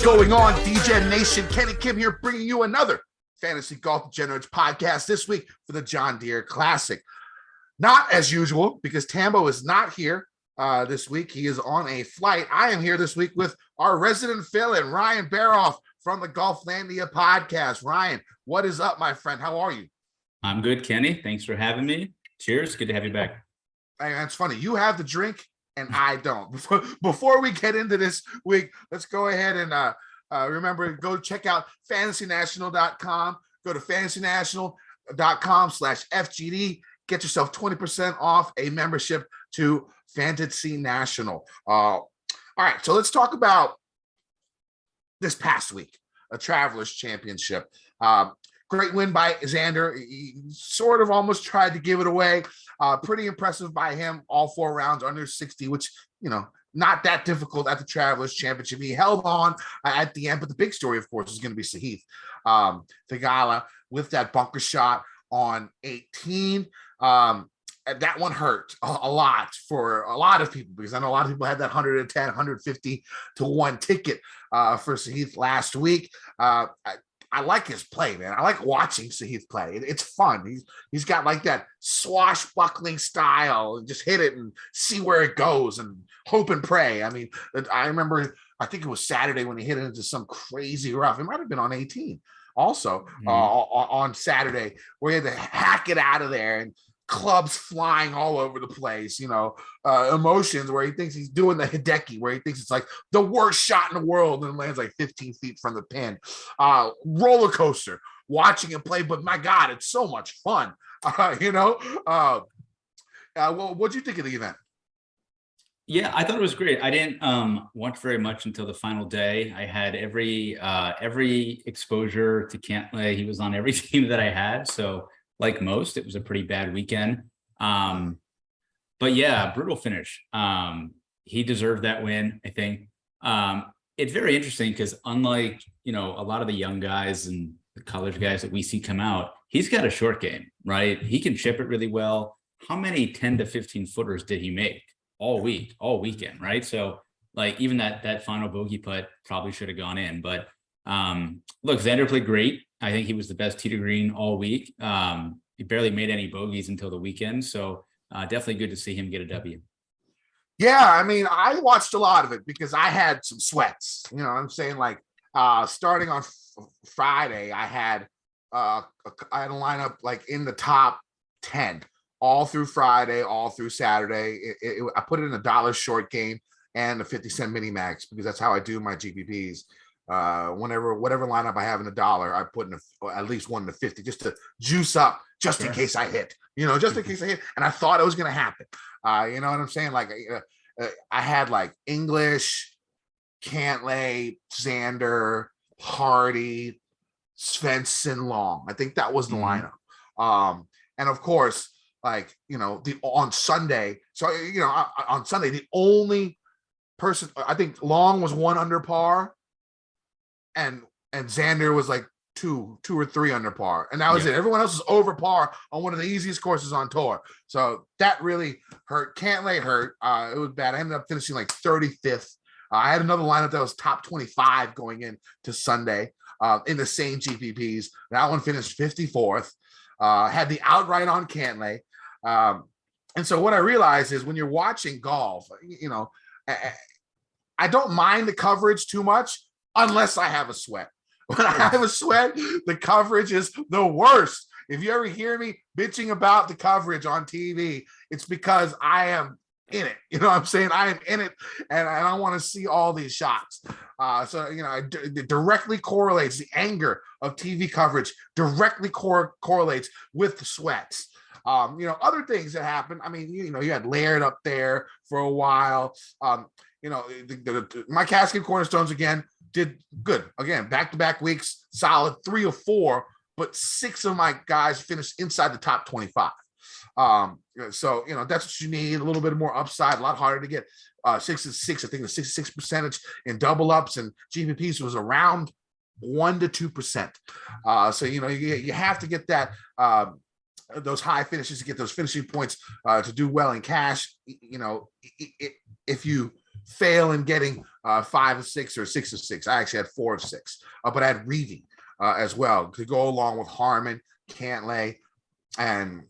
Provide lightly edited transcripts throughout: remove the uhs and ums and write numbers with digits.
going on, Degen Nation? Ken and Kim here, bringing you another Fantasy Golf Degenerates podcast this week for the John Deere Classic. Not as usual, because Tambo is not here this week. He is on a flight. I am here this week with our resident fill-in, Ryan Baroff from the Golflandia podcast. Ryan, what is up, my friend? How are you? I'm good, Kenny. Thanks for having me. Cheers. Good to have you back. Hey, that's funny. You have the drink and I don't. Before we get into this week, let's go ahead and remember, go check out fantasynational.com. Go to fantasynational.com/FGD. Get yourself 20% off a membership to Fantasy National. All right, so let's talk about this past week, a Travelers Championship. Great win by Xander. He sort of almost tried to give it away. Pretty impressive by him. All 4 rounds under 60, which, not that difficult at the Travelers Championship. He held on at the end, but the big story, of course, is going to be Sahith Theegala with that bunker shot on 18. That one hurt a lot for a lot of people, because I know a lot of people had that 110, 150 to 1 ticket for Sahith last week. I like his play, man. I like watching Sahith play. It's fun. He's got like that swashbuckling style, and just hit it and see where it goes and hope and pray. I mean, I remember, I think it was Saturday when he hit it into some crazy rough. It might have been on 18 also on Saturday, where he had to hack it out of there and clubs flying all over the place, emotions where he thinks he's doing the Hideki, where he thinks it's like the worst shot in the world and lands like 15 feet from the pin. Roller coaster watching him play, but my God, it's so much fun. What'd you think of the event? Yeah, I thought it was great. I didn't watch very much until the final day. I had every exposure to Cantlay. He was on every team that I had, so like most, it was a pretty bad weekend. But yeah, brutal finish. He deserved that win, I think. It's very interesting because unlike, a lot of the young guys and the college guys that we see come out, he's got a short game, right? He can chip it really well. How many 10 to 15 footers did he make all weekend, right? So like even that final bogey putt probably should have gone in. But look, Xander played great. I think he was the best tee to green all week. He barely made any bogeys until the weekend. So definitely good to see him get a W. Yeah, I mean, I watched a lot of it because I had some sweats. I'm saying, like, starting on Friday, I had a lineup like in the top 10 all through Friday, all through Saturday. I put it in $1 short game and a 50-cent mini max, because that's how I do my GPPs. Whatever lineup I have in $1, I put in at least 1 to 50 just to juice up, just in case I hit, just in case I hit. And I thought it was going to happen. You know what I'm saying? Like, I had like English, Cantlay, Xander, Hardy, Svensson, Long. I think that was the lineup. And of course, like, on Sunday. So, on Sunday, the only person, I think Long was 1 under par. And Xander was like 2 or 3 under par, and that was it. Everyone else was over par on one of the easiest courses on tour, so that really hurt. Cantlay hurt. It was bad. I ended up finishing like 35th. I had another lineup that was top 25 going into Sunday in the same GPPs. That one finished 54th. Had the outright on Cantlay, and so what I realized is when you're watching golf, I don't mind the coverage too much, unless I have a sweat. When I have a sweat, the coverage is the worst. If you ever hear me bitching about the coverage on TV, it's because I am in it. You know what I'm saying? I am in it, and I want to see all these shots. It directly correlates. The anger of TV coverage directly correlates with the sweats. Other things that happen. I mean, you had Laird up there for a while. My casket cornerstones again did good. Again, back-to-back weeks, solid 3 or 4, but 6 of my guys finished inside the top 25. So, that's what you need, a little bit more upside, a lot harder to get 6-6. I think the 66% in double ups and GPPs was around 1 to 2%. So, you have to get that, those high finishes to get those finishing points to do well in cash. If you fail in getting 5 of 6 or 6 of 6. I actually had 4 of 6, but I had Reaving as well to go along with Harmon, Cantlay, and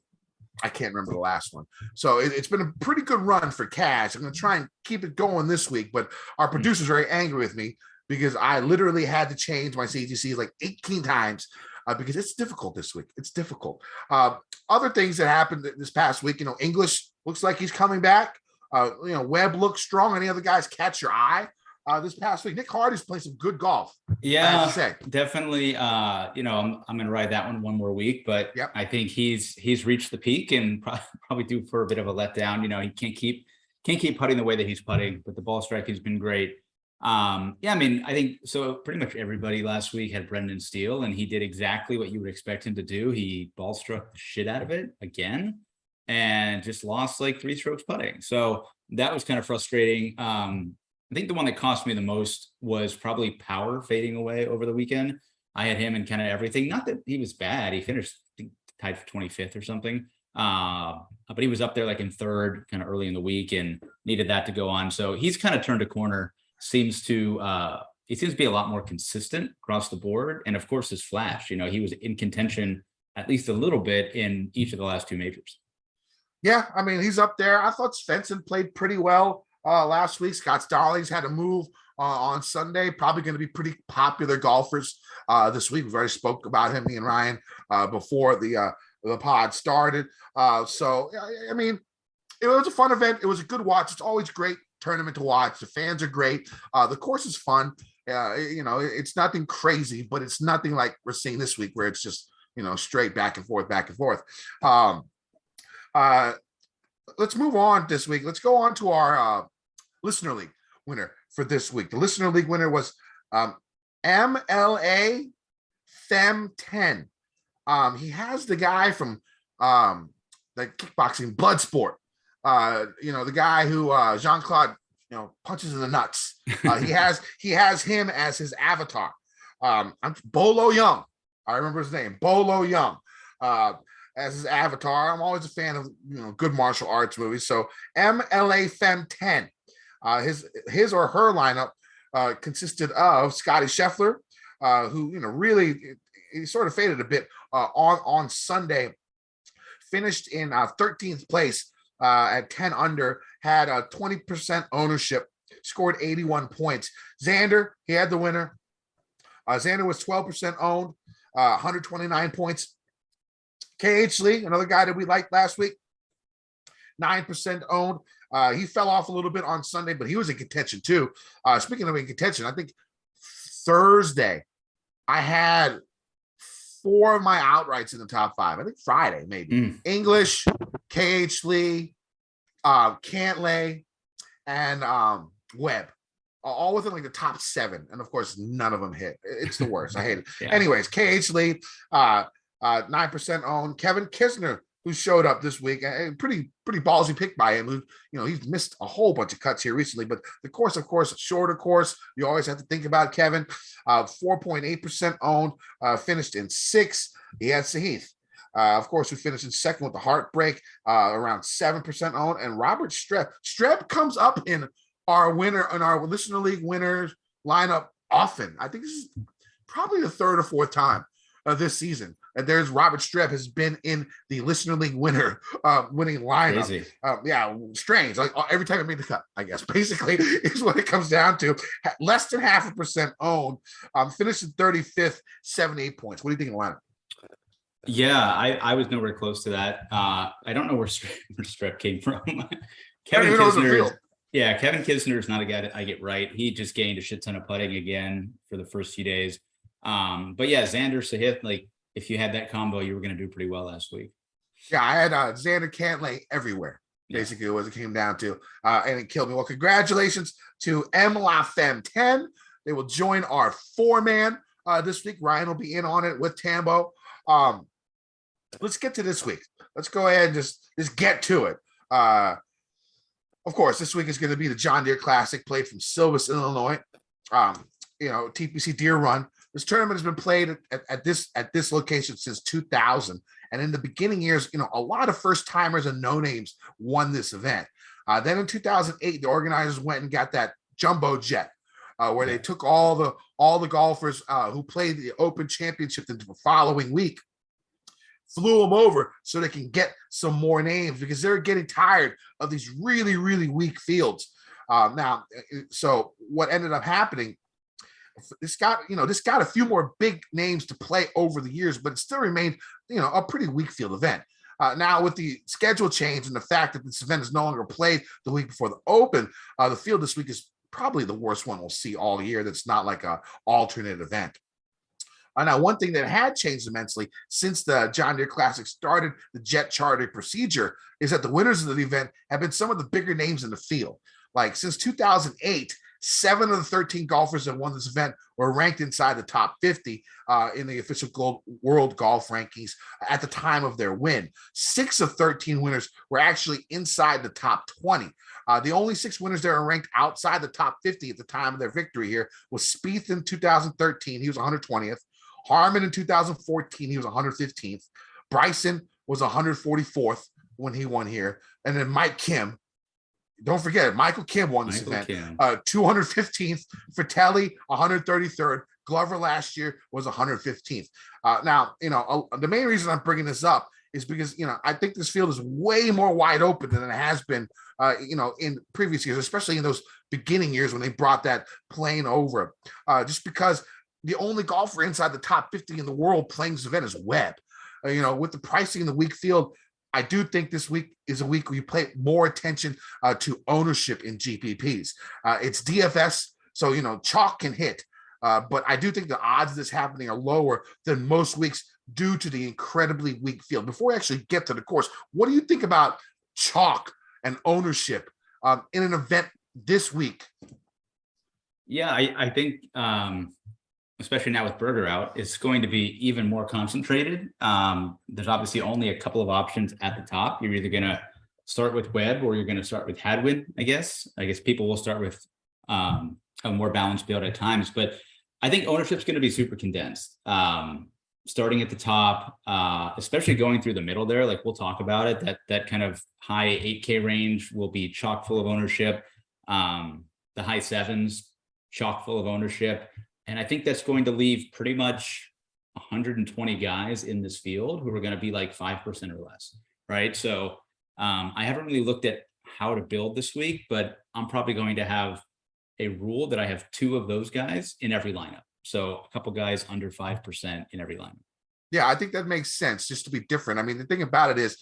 I can't remember the last one. So it's been a pretty good run for cash. I'm going to try and keep it going this week, but our producer's very angry with me because I literally had to change my CTC like 18 times because it's difficult this week. It's difficult. Other things that happened this past week, English looks like he's coming back. Webb looks strong. Any other guys catch your eye this past week? Nick Hardy's playing some good golf. Yeah, definitely. I'm going to ride that one more week, but yep. I think he's reached the peak and probably due for a bit of a letdown. He can't keep putting the way that he's putting, but the ball strike has been great. I think so. Pretty much everybody last week had Brendan Steele, and he did exactly what you would expect him to do. He ball struck the shit out of it again, and just lost like 3 strokes putting. So that was kind of frustrating. I think the one that cost me the most was probably Power fading away over the weekend. I had him in kind of everything. Not that he was bad. He finished tied for 25th or something. But he was up there like in 3rd kind of early in the week and needed that to go on. So he's kind of turned a corner. He seems to be a lot more consistent across the board. And of course, his flash, he was in contention at least a little bit in each of the last 2 majors. Yeah, he's up there. I thought Svensson played pretty well last week. Scott Starling's had a move on Sunday. Probably going to be pretty popular golfers this week. We've already spoke about him, me and Ryan, before the pod started. It was a fun event. It was a good watch. It's always great tournament to watch. The fans are great. The course is fun. It's nothing crazy, but it's nothing like we're seeing this week where it's just, straight back and forth. Let's move on this week. Let's go on to our Listener League winner for this week. The Listener League winner was MLA Fem 10. He has the guy from the kickboxing Bloodsport. The guy who Jean-Claude punches in the nuts. He has him as his avatar. Bolo Young. I remember his name, Bolo Young. As his avatar. I'm always a fan of good martial arts movies. So MLA Fem 10. His or her lineup consisted of Scotty Scheffler, who really he sort of faded a bit on Sunday. Finished in 13th place at 10 under, had a 20% ownership, scored 81 points. Xander, he had the winner. Xander was 12% owned, 129 points. KH Lee, another guy that we liked last week, 9% owned. He fell off a little bit on Sunday, but he was in contention too. Speaking of in contention, I think Thursday I had 4 of my outrights in the top 5. I think Friday maybe. English, KH Lee, Cantlay, and Webb. All within like the top 7. And of course, none of them hit. It's the worst. I hate it. Yeah. Anyways, KH Lee, 9% owned. Kevin Kisner, who showed up this week, a pretty ballsy pick by him. He's missed a whole bunch of cuts here recently, but the course, of course, shorter course. You always have to think about Kevin. 4.8% owned, finished in 6th. He had Sahith, of course, who finished in 2nd with the heartbreak, around 7% owned. And Robert Streb. Streb comes up in our Listener League winners lineup often. I think this is probably the 3rd or 4th time this season. And there's Robert Streb has been in the Listener League winning lineup. Strange. Like every time I made the cut, I guess basically is what it comes down to. Less than 0.5% owned. Finished in 35th, 78 points. What do you think of the lineup? Yeah, I was nowhere close to that. I don't know where Streb came from. Kevin Kisner is not a guy that I get right. He just gained a shit ton of putting again for the first few days. But yeah, Xander Sahith, like if you had that combo, you were going to do pretty well last week. Yeah, I had Xander Cantlay everywhere. Basically, what it came down to, and it killed me. Well, congratulations to MLA Fem 10. They will join our 4-man this week. Ryan will be in on it with Tambo. Let's get to this week. Let's go ahead and just get to it. Of course, this week is going to be the John Deere Classic, played from Silvis, Illinois. TPC Deere Run. This tournament has been played at this location since 2000. And in the beginning years, a lot of first timers and no names won this event. Then in 2008, the organizers went and got that jumbo jet, where they took all the golfers who played the Open Championship the following week, flew them over so they can get some more names, because they're getting tired of these really, really weak fields. Now, so what ended up happening, this got a few more big names to play over the years, but it still remained, a pretty weak field event. Now, with the schedule change and the fact that this event is no longer played the week before the Open, the field this week is probably the worst one we'll see all year. That's not like a alternate event. Now, one thing that had changed immensely since the John Deere Classic started the jet charter procedure is that the winners of the event have been some of the bigger names in the field. Like since 2008, 7 of the 13 golfers that won this event were ranked inside the top 50 in the official world golf rankings at the time of their win. 6 of 13 winners were actually inside the top 20. The only 6 winners that are ranked outside the top 50 at the time of their victory here was Spieth in 2013. He was 120th. Harmon in 2014, he was 115th. Bryson was 144th when he won here. And then Mike Kim, don't forget, Michael Kim won this event. 215th. Fratelli, 133rd. Glover last year was 115th. Now, the main reason I'm bringing this up is because, I think this field is way more wide open than it has been, in previous years, especially in those beginning years when they brought that plane over. Just because the only golfer inside the top 50 in the world playing this event is Webb. With the pricing in the weak field, I do think this week is a week where you pay more attention to ownership in GPPs. It's DFS, so, chalk can hit. But I do think the odds of this happening are lower than most weeks due to the incredibly weak field. Before we actually get to the course, what do you think about chalk and ownership in an event this week? Yeah, I think, especially now with Berger out, it's going to be even more concentrated. There's obviously only a couple of options at the top. You're either going to start with Webb or you're going to start with Hadwin, I guess. People will start with a more balanced build at times, but I think ownership's going to be super condensed. Starting at the top, especially going through the middle there, like we'll talk about it, that kind of high 8K range will be chock full of ownership. The high 7s, chock full of ownership. And I think that's going to leave pretty much 120 guys in this field who are going to be like 5% or less, right? So I haven't really looked at how to build this week, but I'm probably going to have a rule that I have 2 of those guys in every lineup. So a couple guys under 5% in every lineup. Yeah, I think that makes sense, just to be different. I mean, the thing about it is,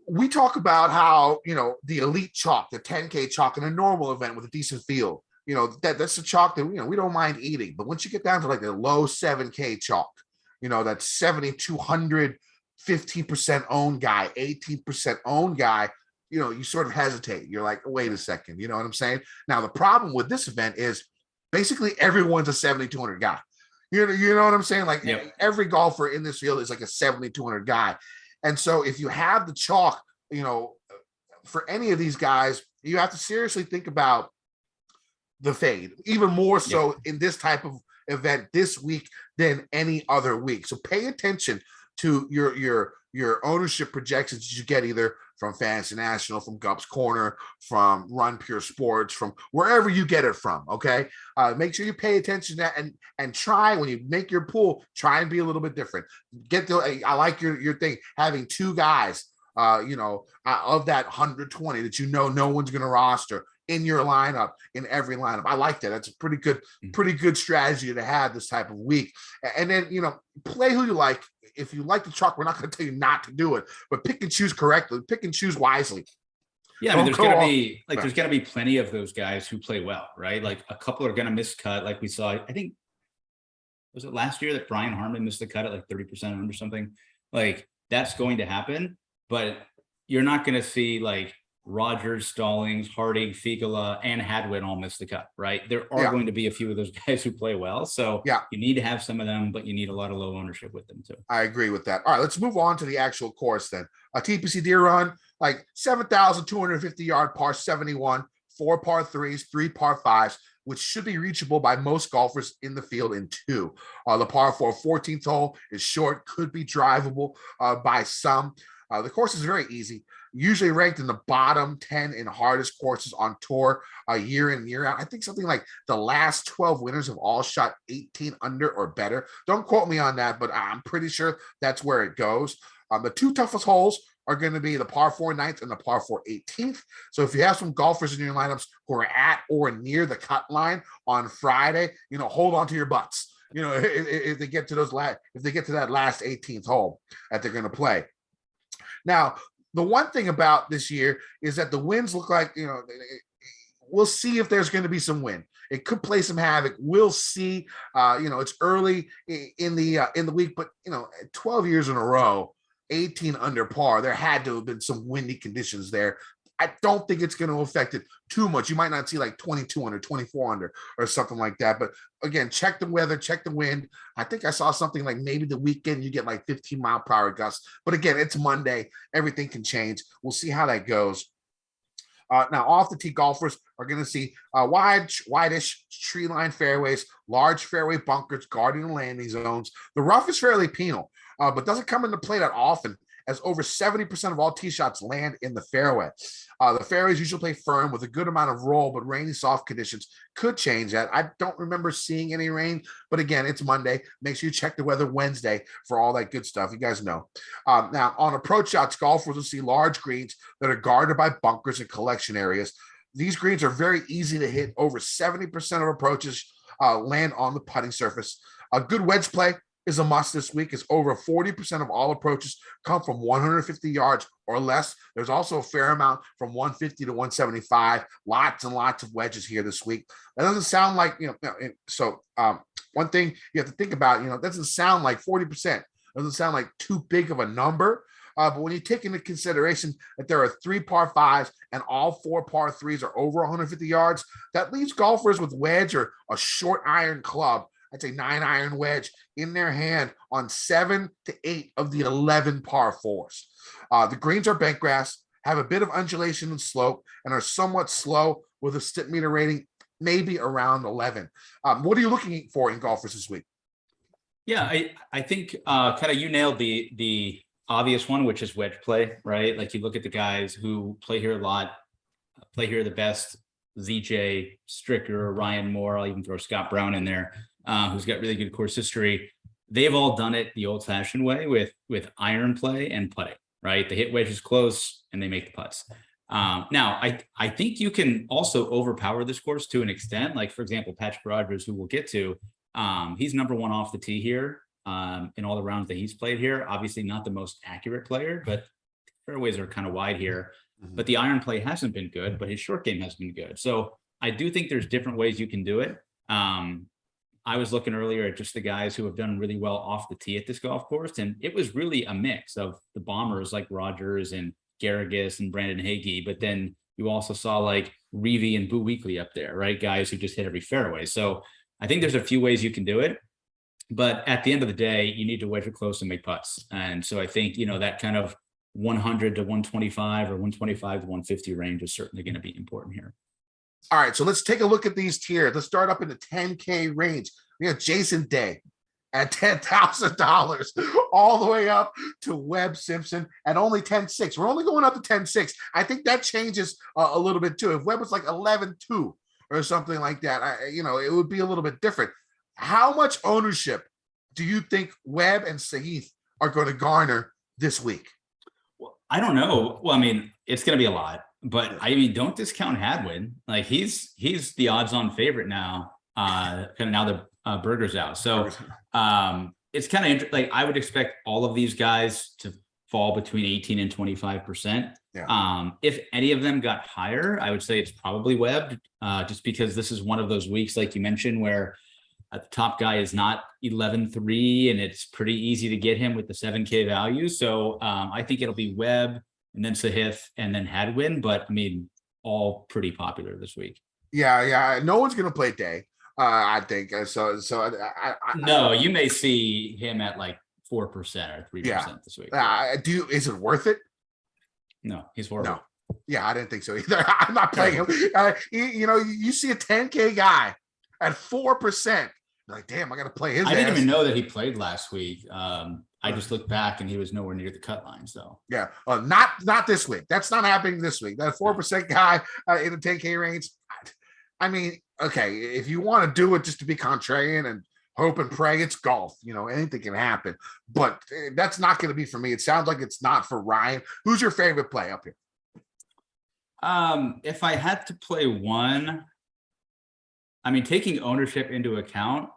we talk about how, the elite chalk, the 10K chalk in a normal event with a decent field, that's the chalk that, we don't mind eating. But once you get down to like the low 7K chalk, that's 7,200, 15% owned guy, 18% owned guy, you sort of hesitate. You're like, wait a second, you know what I'm saying? Now, the problem with this event is basically everyone's a 7,200 guy. You know what I'm saying? Like every golfer in this field is like a 7,200 guy. And so if you have the chalk, for any of these guys, you have to seriously think about the fade, even more so in this type of event this week than any other week. So pay attention to your ownership projections you get either from Fantasy National, from Gup's Corner, from Run Pure Sports, from wherever you get it from. Okay, make sure you pay attention to that and try, when you make your pool, try and be a little bit different. I like your thing, having 2 guys, of that 120 that no one's going to roster in your lineup, in every lineup. I like that. That's a pretty good strategy to have this type of week. And then, play who you like. If you like the chalk, we're not going to tell you not to do it, but pick and choose correctly, pick and choose wisely. Yeah, I mean, there's got to be plenty of those guys who play well, right? Like a couple are going to miss cut, like we saw. I think, was it last year that Brian Harmon missed the cut at like 30% owned or something? Like that's going to happen, but you're not going to see like Rogers, Stallings, Harding, Figala, and Hadwin all miss the cut, right? There are going to be a few of those guys who play well. So you need to have some of them, but you need a lot of low ownership with them too. I agree with that. All right, let's move on to the actual course then. A TPC Deere Run, like 7,250 yard par 71, 4 par 3s, 3 par 5s, which should be reachable by most golfers in the field in 2. The par 4 14th hole is short, could be drivable by some. The course is very easy. usually ranked in the bottom 10 in hardest courses on tour year in, year out. I think something like the last 12 winners have all shot 18 under or better. Don't quote me on that, but I'm pretty sure that's where it goes. The two toughest holes are going to be the par 4 9th and the par 4 18th. So if you have some golfers in your lineups who are at or near the cut line on Friday, hold on to your butts. If they get to that last 18th hole that they're going to play. Now, the one thing about this year is that the winds look like, we'll see if there's going to be some wind. It could play some havoc. We'll see. It's early in the week, but 12 years in a row, 18 under par, there had to have been some windy conditions there. I don't think it's going to affect it too much. You might not see like 22 under, 24 under or something like that. But again, check the weather, check the wind. I think I saw something like maybe the weekend you get like 15-mile-per-hour gusts. But again, it's Monday. Everything can change. We'll see how that goes. Now, off the tee, golfers are going to see wide-ish tree line fairways, large fairway bunkers guarding the landing zones. The rough is fairly penal, but doesn't come into play that often, as over 70% of all tee shots land in the fairway. The fairways usually play firm with a good amount of roll, but rainy, soft conditions could change that. I don't remember seeing any rain, but again, it's Monday. Make sure you check the weather Wednesday for all that good stuff. You guys know. Now, on approach shots, golfers will see large greens that are guarded by bunkers and collection areas. These greens are very easy to hit. Over 70% of approaches land on the putting surface. A good wedge play is a must this week, as over 40% of all approaches come from 150 yards or less. There's also a fair amount from 150 to 175. Lots and lots of wedges here this week. That doesn't sound like, one thing you have to think about, it doesn't sound like 40%. Doesn't sound like too big of a number. But when you take into consideration that there are 3 par 5s and all 4 par 3s are over 150 yards, that leaves golfers with wedge or a short iron club, I'd say 9-iron wedge, in their hand on 7 to 8 of the 11 par 4s. The greens are bent grass, have a bit of undulation and slope, and are somewhat slow with a stick meter rating maybe around 11. What are you looking for in golfers this week? Yeah, I think kind of you nailed the obvious one, which is wedge play, right? Like you look at the guys who play here a lot, play here the best, ZJ, Stricker, Ryan Moore, I'll even throw Scott Brown in there, who's got really good course history. They've all done it the old-fashioned way with iron play and putting, right? They hit wedges close and they make the putts. Now, I think you can also overpower this course to an extent. Like, for example, Patrick Rogers, who we'll get to, he's number 1 off the tee here in all the rounds that he's played here. Obviously not the most accurate player, but fairways are kind of wide here. But the iron play hasn't been good, but his short game has been good. So I do think there's different ways you can do it. I was looking earlier at just the guys who have done really well off the tee at this golf course, and it was really a mix of the bombers like Rogers and Garrigus and Brandon Hagee, but then you also saw like Reevy and Boo Weekley up there, right? Guys who just hit every fairway. So I think there's a few ways you can do it, but at the end of the day, you need to wedge it close and make putts. And so I think, that kind of 100 to 125 or 125 to 150 range is certainly going to be important here. All right, so let's take a look at these tiers. Let's start up in the 10K range. We have Jason Day at $10,000, all the way up to Webb Simpson at only 10.6. We're only going up to 10.6. I think that changes a little bit too. If Webb was like 11.2 or something like that, it would be a little bit different. How much ownership do you think Webb and Sahith are going to garner this week? Well, I don't know. Well, I mean, it's going to be a lot. But I mean, don't discount Hadwin. Like he's the odds-on favorite now. Kind of now the Berger's out, so it's kind of like I would expect all of these guys to fall between 18 and 25%. Yeah. If any of them got higher, I would say it's probably Webb, just because this is one of those weeks, like you mentioned, where the top guy is not 11.3, and it's pretty easy to get him with the 7K value. So I think it'll be Webb, and then Sahith, and then Hadwin, but I mean, all pretty popular this week. Yeah. No one's going to play Day, I think. No, you may see him at like 4% or 3% this week. Is it worth it? No, he's horrible. No. Yeah, I didn't think so either. I'm not playing him. You see a 10K guy at 4%. Like, damn, I got to play his I didn't ass. even know that he played last week. I just looked back and he was nowhere near the cut line. So Yeah, not this week. That's not happening this week. That 4% guy in the 10K range. I mean, okay, if you want to do it just to be contrarian and hope and pray, it's golf. You know, anything can happen. But that's not going to be for me. It sounds like it's not for Ryan. Who's your favorite play up here? if I had to play one, I mean, taking ownership into account,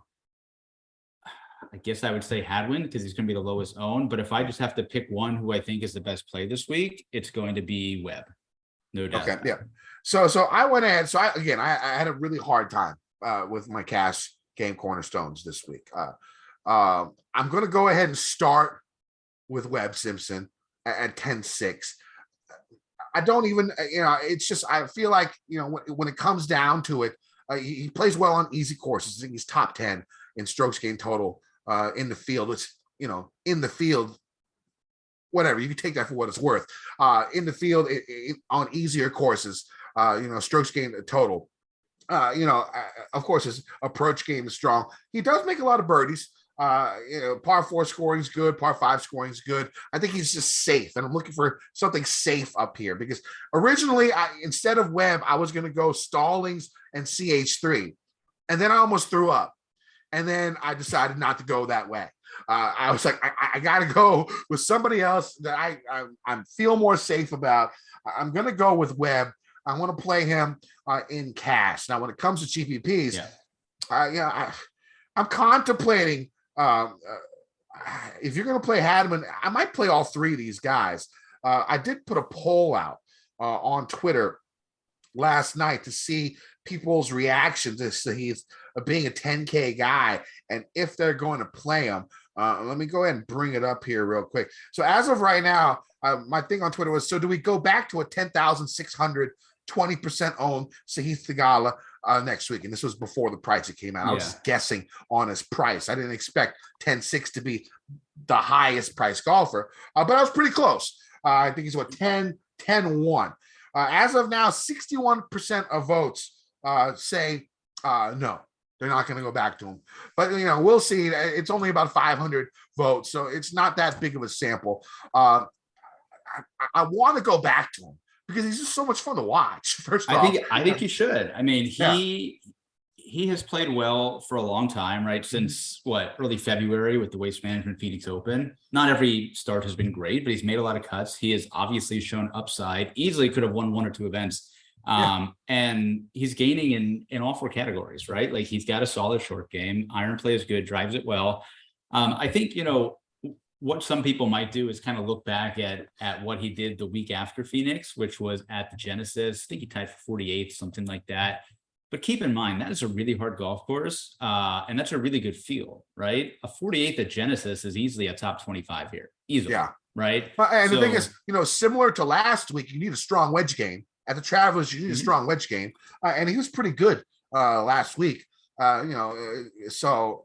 I guess I would say Hadwin because he's going to be the lowest owned. But if I just have to pick one who I think is the best play this week, it's going to be Webb. No doubt. Okay, yeah. So I went ahead. So I had a really hard time with my cash game cornerstones this week. I'm going to go ahead and start with Webb Simpson at 10-6. I don't even, it's just, I feel like, when it comes down to it, he plays well on easy courses. I think he's top 10 in strokes gained total in the field. It's, in the field, whatever, you can take that for what it's worth. In the field on easier courses, strokes gained total. Of course, his approach game is strong. He does make a lot of birdies. Par 4 scoring is good. Par 5 scoring is good. I think he's just safe, and I'm looking for something safe up here because originally, instead of Webb, I was going to go Stallings and CH3, and then I almost threw up, and then I decided not to go that way. I was like, I got to go with somebody else that I feel more safe about. I'm going to go with Webb. I want to play him in cash. Now, when it comes to GPPs, I'm contemplating. If you're going to play Hadman, I might play all three of these guys. I did put a poll out on Twitter last night to see people's reaction to he's being a 10K guy and if they're going to play him. Let me go ahead and bring it up here real quick. So as of right now, my thing on Twitter was, so do we go back to a 10,600, 20% owned Sahith Theegala next week? And this was before the price it came out. I was just guessing on his price. I didn't expect 10-6 to be the highest price golfer, but I was pretty close. I think he's 10-1. As of now, 61% of votes say no, they're not going to go back to him. But, we'll see. It's only about 500 votes, so it's not that big of a sample. I want to go back to him because he's just so much fun to watch. I think you should. I mean, he has played well for a long time, right? Since early February with the Waste Management Phoenix Open. Not every start has been great, but he's made a lot of cuts. He has obviously shown upside. Easily could have won one or two events. And he's gaining in all four categories, right? Like he's got a solid short game. Iron play is good, drives it well. I think, what some people might do is kind of look back at what he did the week after Phoenix, which was at the Genesis. I think he tied for 48th, something like that. But keep in mind, that is a really hard golf course, and that's a really good field, right? A 48th at Genesis is easily a top 25 here, easily, right? And the thing is, similar to last week, you need a strong wedge game. At the Travelers, you need a strong wedge game, and he was pretty good last week. So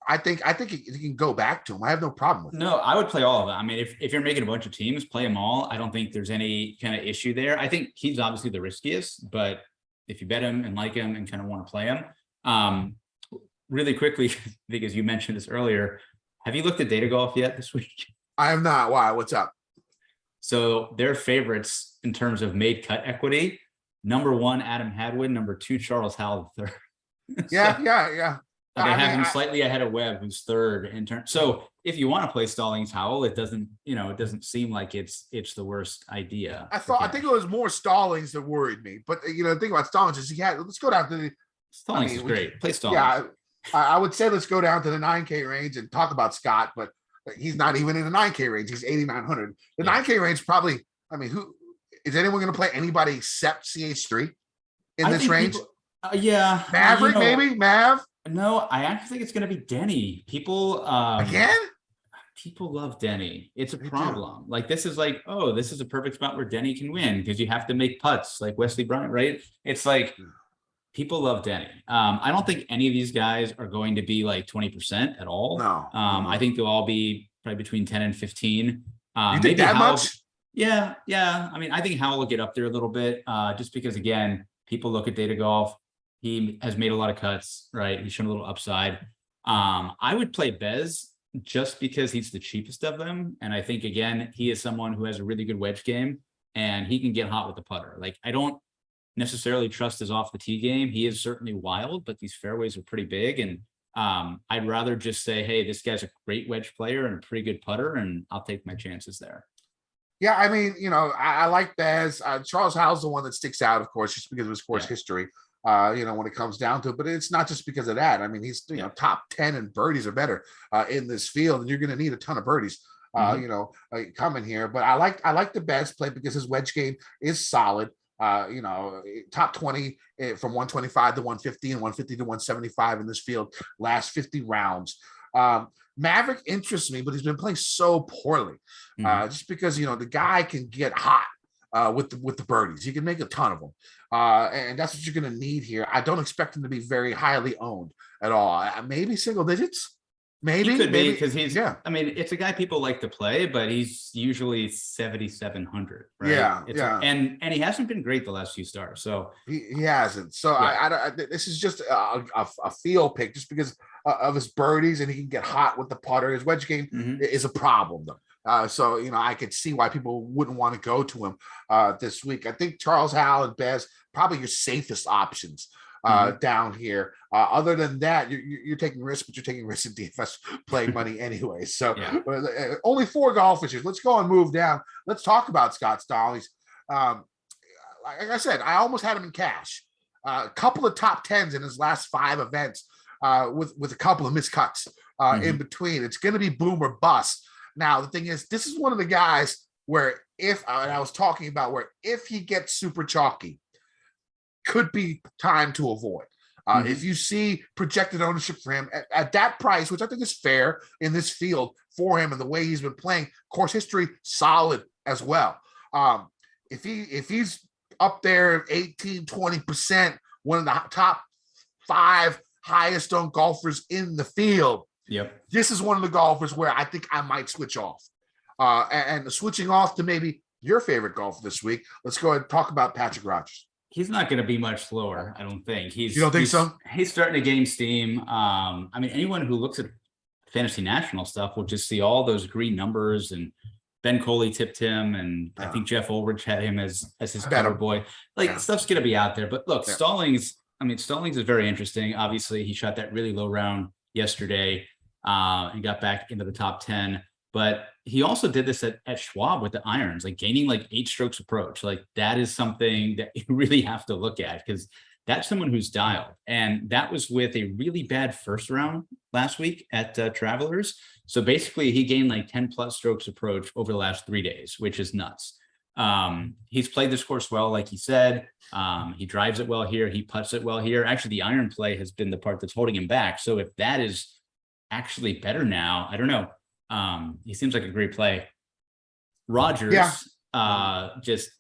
I think you can go back to him. I have no problem with it. No, I would play all of them. I mean, if you're making a bunch of teams, play them all. I don't think there's any kind of issue there. I think he's obviously the riskiest, but if you bet him and like him and kind of want to play him, really quickly, because you mentioned this earlier, have you looked at Data Golf yet this week? I have not. Why? What's up? So their favorites in terms of made cut equity, number 1, Adam Hadwin, number 2, Charles Howell III. Yeah. They have him slightly ahead of Webb, who's third in terms. So if you want to play Stallings Howell, it doesn't seem like it's the worst idea. I think it was more Stallings that worried me. But the thing about Stallings is let's go down to the Stallings is great. Play Stallings. Yeah, I would say let's go down to the 9K range and talk about Scott, but he's not even in the 9K range. He's 8,900. The 9K range probably. I mean, who is anyone going to play anybody except CH3 in this range? Maverick, maybe Mav. No, I actually think it's going to be Denny. People again. People love Denny. It's a problem. Like this is a perfect spot where Denny can win because you have to make putts like Wesley Bryant, right? It's like people love Denny. I don't think any of these guys are going to be like 20% at all. No. I think they'll all be probably between 10 and 15. You think that much? Yeah. I mean, I think Howell will get up there a little bit, just because again, people look at Data Golf. He has made a lot of cuts, right? He's shown a little upside. I would play Bez just because he's the cheapest of them. And I think, again, he is someone who has a really good wedge game and he can get hot with the putter. Like, I don't necessarily trust his off the tee game. He is certainly wild, but these fairways are pretty big. And I'd rather just say, hey, this guy's a great wedge player and a pretty good putter, and I'll take my chances there. Yeah, I mean, I like Baz. Charles Howell's the one that sticks out, of course, just because of his course history. When it comes down to it, but it's not just because of that. I mean, he's top 10 in birdies or better in this field, and you're going to need a ton of birdies. Coming here. But I like the Baz play because his wedge game is solid. Top 20 from 125 to 150 and 150 to 175 in this field last 50 rounds. Maverick interests me, but he's been playing so poorly. Just because the guy can get hot with the birdies. He can make a ton of them. And that's what you're going to need here. I don't expect him to be very highly owned at all. Maybe single digits. Maybe he could be because he's. Yeah. I mean, it's a guy people like to play, but he's usually 7,700. Right? Yeah. And he hasn't been great the last few starts. So he hasn't. So I this is just a feel pick, just because of his birdies, and he can get hot with the putter. His wedge game is a problem though. So I could see why people wouldn't want to go to him this week. I think Charles Howell and Bez probably your safest options down here. Other than that, you're taking risks, but you're taking risks in DFS play money anyway. So only 4 golfers here. Let's go and move down. Let's talk about Scott Stallings. Like I said, I almost had him in cash. A couple of top 10s in his last 5 events with a couple of miscuts in between. It's going to be boom or bust. Now, the thing is, this is one of the guys where if he gets super chalky, could be time to avoid. If you see projected ownership for him at that price, which I think is fair in this field for him and the way he's been playing, course history solid as well. If he's up there 18, 20%, one of the top 5 highest owned golfers in the field. Yep. This is one of the golfers where I think I might switch off. And switching off to maybe your favorite golfer this week, let's go ahead and talk about Patrick Rodgers. He's not going to be much slower, I don't think. You don't think so? He's starting to gain steam. I mean, anyone who looks at Fantasy National stuff will just see all those green numbers, and Ben Coley tipped him, and I think Jeff Ulrich had him as his cover boy. Stuff's going to be out there. But look, Stallings is very interesting. Obviously, he shot that really low round yesterday and got back into the top 10. But he also did this at Schwab with the irons, like gaining like 8 strokes approach. Like that is something that you really have to look at, because that's someone who's dialed. And that was with a really bad first round last week at Travelers. So basically he gained like 10 plus strokes approach over the last 3 days, which is nuts. He's played this course well, like he said. He drives it well here. He putts it well here. Actually, the iron play has been the part that's holding him back. So if that is actually better now, I don't know. He seems like a great play. Rodgers, just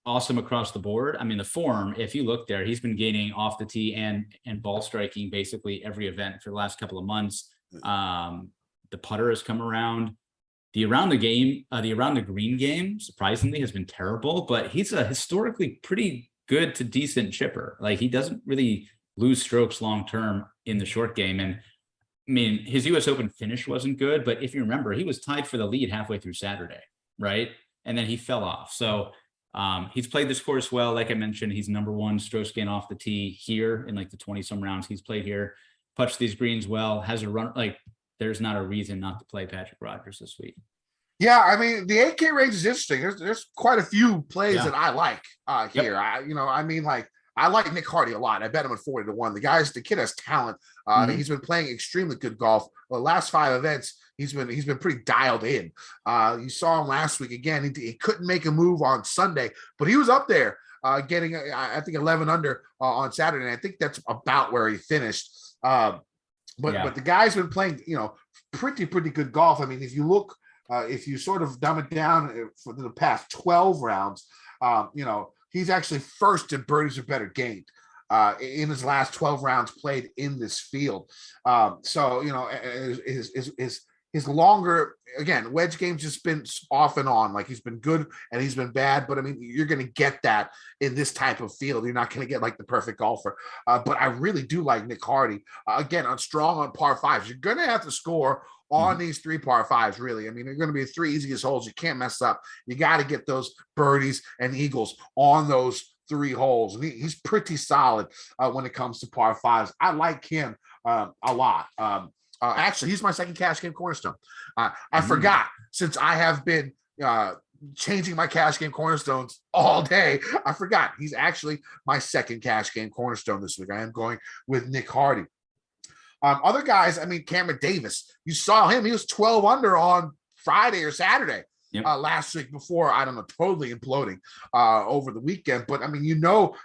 awesome across the board. I mean, the form, if you look there, he's been gaining off the tee and ball striking basically every event for the last couple of months. The putter has come around. The around the green game, surprisingly, has been terrible, but he's a historically pretty good to decent chipper. Like he doesn't really lose strokes long term in the short game. And I mean, his US Open finish wasn't good, but if you remember, he was tied for the lead halfway through Saturday, right? And then he fell off. So he's played this course well. Like I mentioned, he's number 1 strokes gain off the tee here in like the 20 some rounds he's played here. Putts these greens well, has a run. Like there's not a reason not to play Patrick Rodgers this week. Yeah, I mean, the 8K range is interesting. There's quite a few plays that I like here. I like Nick Hardy a lot. I bet him at 40-1. The kid has talent. He's been playing extremely good golf. The last 5 events, he's been pretty dialed in. You saw him last week again. He couldn't make a move on Sunday, but he was up there getting, I think, 11 under on Saturday. And I think that's about where he finished. But the guy's been playing, pretty good golf. I mean, if you look, if you sort of dumb it down for the past 12 rounds, he's actually first in birdies or better gained in his last 12 rounds played in this field. His his longer, again, wedge game's just been off and on. Like he's been good and he's been bad, but I mean, you're going to get that in this type of field. You're not going to get like the perfect golfer. But I really do like Nick Hardy. Again, on strong on par fives. You're going to have to score on these 3 par fives, really. I mean, they're going to be the 3 easiest holes. You can't mess up. You got to get those birdies and eagles on those 3 holes. And he's pretty solid when it comes to par fives. I like him a lot. Actually, he's my second cash game cornerstone. I forgot, since I have been changing my cash game cornerstones all day. I forgot he's actually my second cash game cornerstone this week. I am going with Nick Hardy. Other guys, I mean, Cameron Davis, you saw him. He was 12 under on Friday or Saturday last week before, I don't know, totally imploding over the weekend. But I mean,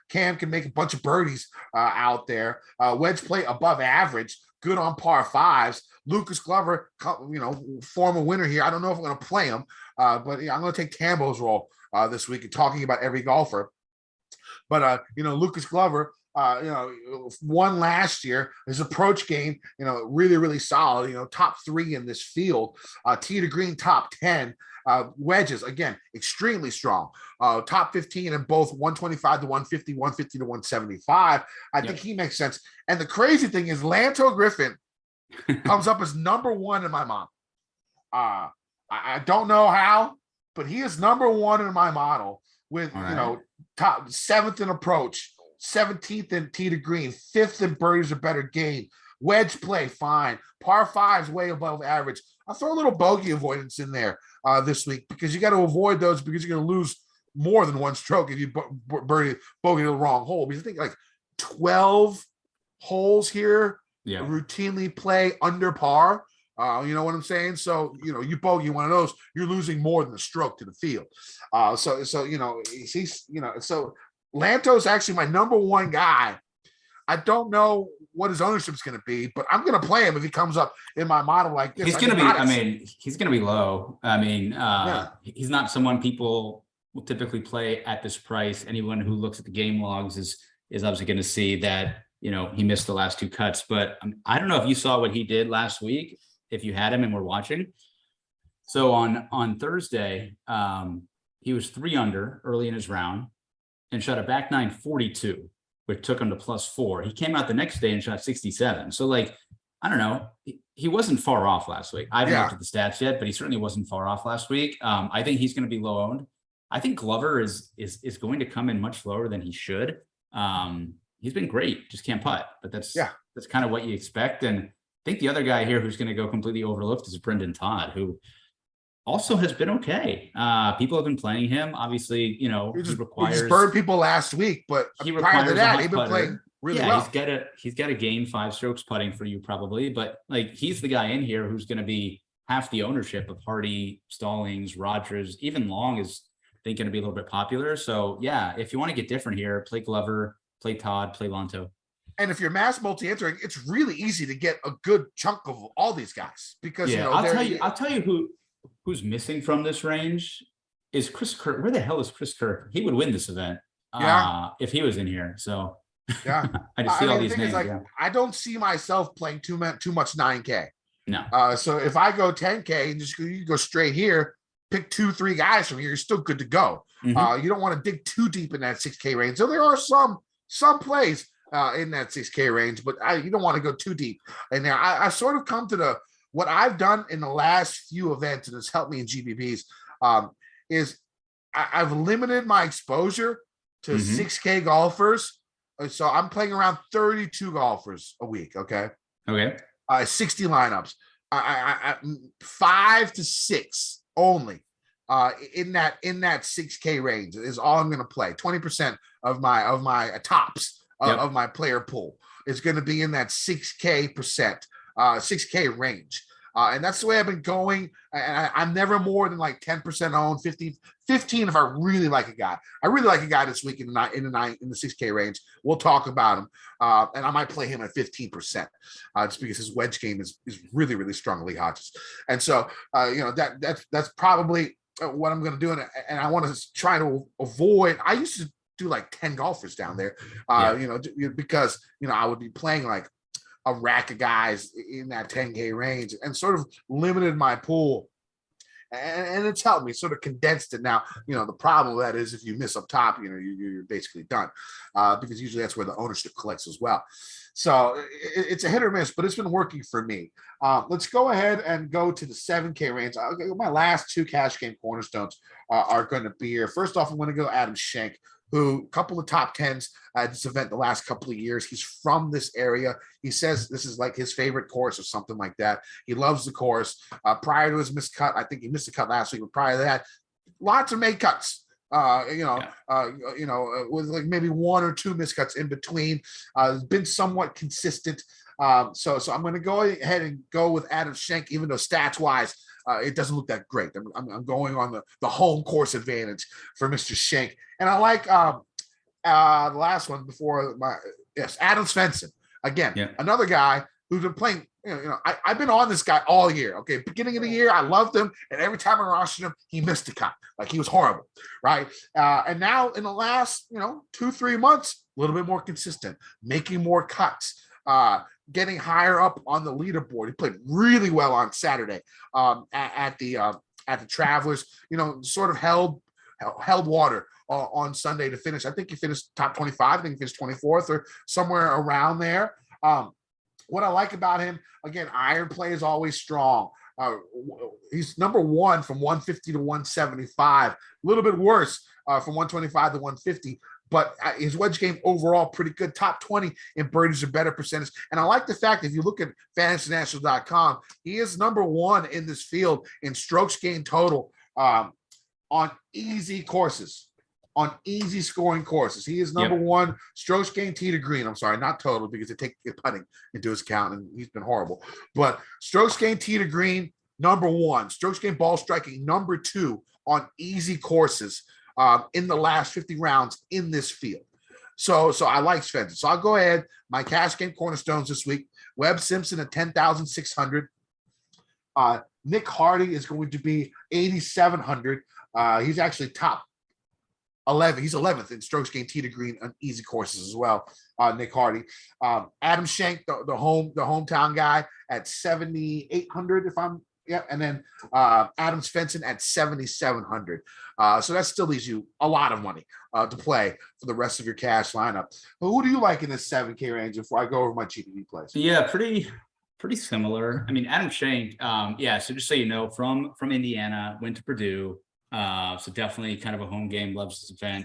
Cam can make a bunch of birdies out there. Wedge play above average. Good on par fives. Lucas Glover, former winner here. I don't know if I'm going to play him, but I'm going to take Tambo's role this week in talking about every golfer. But, Lucas Glover, won last year. His approach game, really, really solid, top 3 in this field. Tee to green, top 10. Wedges, again, extremely strong. Top 15 in both 125 to 150, 150 to 175. I think he makes sense. And the crazy thing is Lanto Griffin comes up as number 1 in my model. I don't know how, but he is number 1 in my model with, top 7th in approach, 17th in tee to green, 5th in birdies or better game. Wedge play, fine. Par fives, way above average. I'll throw a little bogey avoidance in there this week, because you got to avoid those, because you're going to lose more than 1 stroke if you bogey the wrong hole. Because I think like 12 holes here routinely play under par. You know what I'm saying? So, you bogey one of those, you're losing more than a stroke to the field. So Lanto's actually my number 1 guy. I don't know what his ownership is going to be, but I'm going to play him if he comes up in my model like this. He's going to be low. I mean, he's not someone people will typically play at this price. Anyone who looks at the game logs is obviously going to see that, he missed the last 2 cuts, but I don't know if you saw what he did last week, if you had him and were watching. So on Thursday, he was 3 under early in his round and shot a back 9 42. Which took him to +4. He came out the next day and shot 67. So, I don't know. He wasn't far off last week. I haven't looked at the stats yet, but he certainly wasn't far off last week. I think he's going to be low owned. I think Glover is going to come in much lower than he should. He's been great, just can't putt. But that's kind of what you expect. And I think the other guy here who's going to go completely overlooked is Brendan Todd, who also has been okay. People have been playing him. Obviously, he just burned people last week, but prior to that, he's been playing really well. He's got to gain 5 strokes putting for you probably, but he's the guy in here who's going to be half the ownership of Hardy, Stallings, Rogers, even Long is I think going to be a little bit popular. So if you want to get different here, play Glover, play Todd, play Lanto. And if you're mass multi-entering, it's really easy to get a good chunk of all these guys because I'll tell you who's missing from this range is Chris Kirk. Where the hell is Chris Kirk? He would win this event if he was in here. So I just see all these names. I don't see myself playing too much 9K. No. So if I go 10K and you go straight here, pick 2-3 guys from here, you're still good to go. Mm-hmm. You don't want to dig too deep in that 6K range. So there are some plays in that 6K range, but you don't want to go too deep in there. I sort of come to what I've done in the last few events, and it's helped me in GBBs, is I've limited my exposure to 6K golfers. So I'm playing around 32 golfers a week. Okay. 60 lineups. I 5 to 6 only in that 6K range is all I'm going to play. 20% of my tops of my player pool is going to be in that 6K % range. And that's the way I've been going. And I'm never more than 10% owned, 15 if I really like a guy. I really like a guy this week in the 6K range. We'll talk about him. And I might play him at 15%, just because his wedge game is really, really strong, Lee Hodges. And so, that's probably what I'm going to do. And I want to try to avoid, I used to do 10 golfers down there, because, I would be playing a rack of guys in that 10K range and sort of limited my pool. And it's helped me, sort of condensed it. Now, the problem with that is if you miss up top, you're basically done, because usually that's where the ownership collects as well. So it's a hit or miss, but it's been working for me. Let's go ahead and go to the 7K range. My last 2 cash game cornerstones are going to be here. First off, I'm going to go Adam Schenk, who a couple of top 10s at this event the last couple of years. He's from this area. He says this is like his favorite course or something like that. He loves the course. Prior to his missed cut, I think he missed a cut last week, but prior to that, lots of made cuts. With like maybe 1 or 2 miscuts in between. Been somewhat consistent. So I'm going to go ahead and go with Adam Schenk, even though stats wise, it doesn't look that great. I'm going on the home course advantage for Mr. Schenk. And I like the last one before Adam Svensson. Again, another guy who's been playing. I've been on this guy all year. Okay, beginning of the year, I loved him, and every time I rostered him, he missed a cut. Like he was horrible, right? And now in the last 2-3 months, a little bit more consistent, making more cuts, getting higher up on the leaderboard. He played really well on Saturday at the Travelers. Sort of held water on Sunday to finish. I think he finished top 25. I think he finished 24th or somewhere around there. What I like about him, again, iron play is always strong. He's number 1 from 150 to 175. A little bit worse from 125 to 150. But his wedge game overall pretty good. Top 20 in birdies or better percentage. And I like the fact if you look at fantasynational.com, he is number 1 in this field in strokes gained total on easy courses. On easy scoring courses. He is number 1 strokes gained tee to green. I'm sorry, not total, because they take putting into his account and he's been horrible. But strokes gained tee to green, number 1. Strokes gained ball striking, number 2 on easy courses in the last 50 rounds in this field. So I like Svensson. So I'll go ahead. My cash game cornerstones this week. Webb Simpson at 10,600. Nick Hardy is going to be 8,700. He's actually top 11. He's 11th in strokes gained tee to green on easy courses as well. Nick Hardy, Adam Schenk, the hometown guy at 7,800. And then Adam Svensson at 7,700. So that still leaves you a lot of money to play for the rest of your cash lineup. But who do you like in this 7K range before I go over my GPP plays? Yeah, pretty similar. I mean, Adam Schenk, so just so you know, from Indiana, went to Purdue. So definitely kind of a home game, loves this event.